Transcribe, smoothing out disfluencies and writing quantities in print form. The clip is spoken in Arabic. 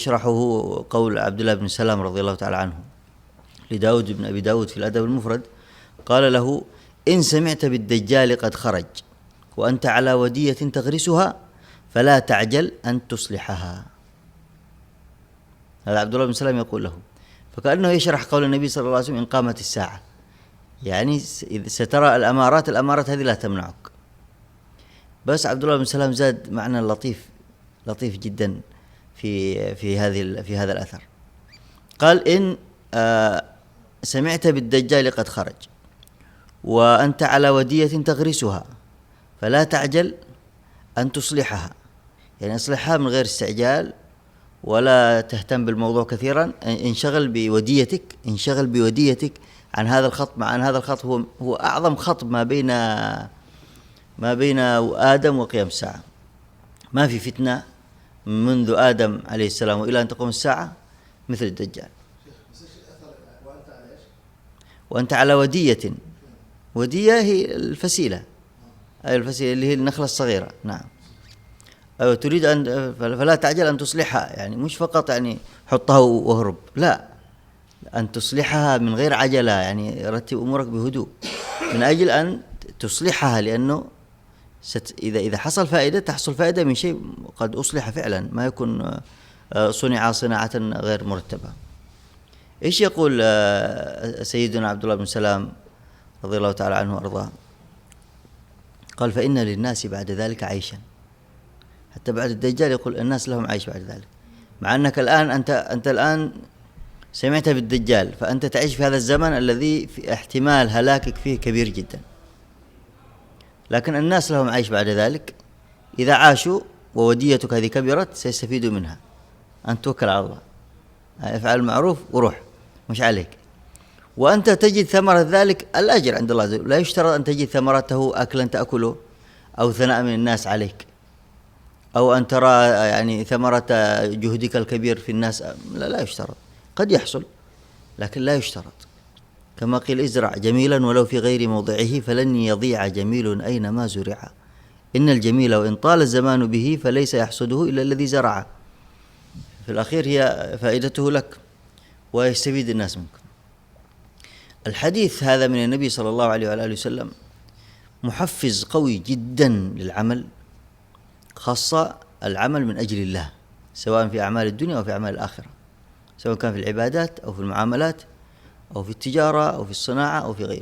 يشرحه قول عبد الله بن سلام رضي الله تعالى عنه لداود بن أبي داود في الأدب المفرد، قال له: إن سمعت بالدجال قد خرج وأنت على ودية تغرسها فلا تعجل أن تصلحها. هذا عبد الله بن سلام يقول له، فكأنه يشرح قول النبي صلى الله عليه وسلم: إن قامت الساعة، يعني سترى الأمارات هذه لا تمنعك. بس عبد الله بن سلام زاد معنى لطيف جدا في هذا الأثر. قال: إن سمعت بالدجال قد خرج وأنت على ودية تغرسها فلا تعجل أن تصلحها، يعني اصلحها من غير استعجال ولا تهتم بالموضوع كثيرا. انشغل بوديتك عن هذا الخط، مع أن هذا الخط هو أعظم خط ما بين آدم وقيام الساعة. ما في فتنة منذ آدم عليه السلام وإلى أن تقوم الساعة مثل الدجال. وأنت على ودية هي الفسيلة، أي الفسيلة اللي هي النخلة الصغيرة. نعم. أيوة، تريد فلا تعجل أن تصلحها، يعني مش فقط يعني حطها وهرب، لا، أن تصلحها من غير عجلة، يعني رتب أمورك بهدوء من أجل أن تصلحها، لأنه إذا تحصل فائدة من شيء قد أصلح فعلا، ما يكون صنع صناعة غير مرتبة. إيش يقول سيدنا عبد الله بن سلام رضي الله تعالى عنه وأرضاه؟ قال: فإن للناس بعد ذلك عيشا. حتى بعد الدجال يقول الناس لهم عيش بعد ذلك، مع أنك الآن أنت الآن سمعت بالدجال، فأنت تعيش في هذا الزمن الذي في احتمال هلاكك فيه كبير جدا، لكن الناس لهم عيش بعد ذلك. إذا عاشوا ووديتك هذه كبرت سيستفيدوا منها. أن توكل على الله، افعل المعروف وروح، مش عليك. وأنت تجد ثمرة ذلك الأجر عند الله. لا يشترط أن تجد ثمرته أكلا تأكله أو ثناء من الناس عليك، أو أن ترى يعني ثمرة جهدك الكبير في الناس. لا يشترط، قد يحصل لكن لا يشترط. كما قيل: ازرع جميلا ولو في غير موضعه فلن يضيع جميل أينما زرع. إن الجميل وإن طال الزمان به فليس يحصده إلا الذي زرعه. في الأخير هي فائدته لك ويستفيد الناس منك. الحديث هذا من النبي صلى الله عليه وآله وسلم محفز قوي جدا للعمل، خاصة العمل من أجل الله، سواء في أعمال الدنيا أو في أعمال الآخرة، سواء كان في العبادات أو في المعاملات أو في التجارة أو في الصناعة أو في غيره.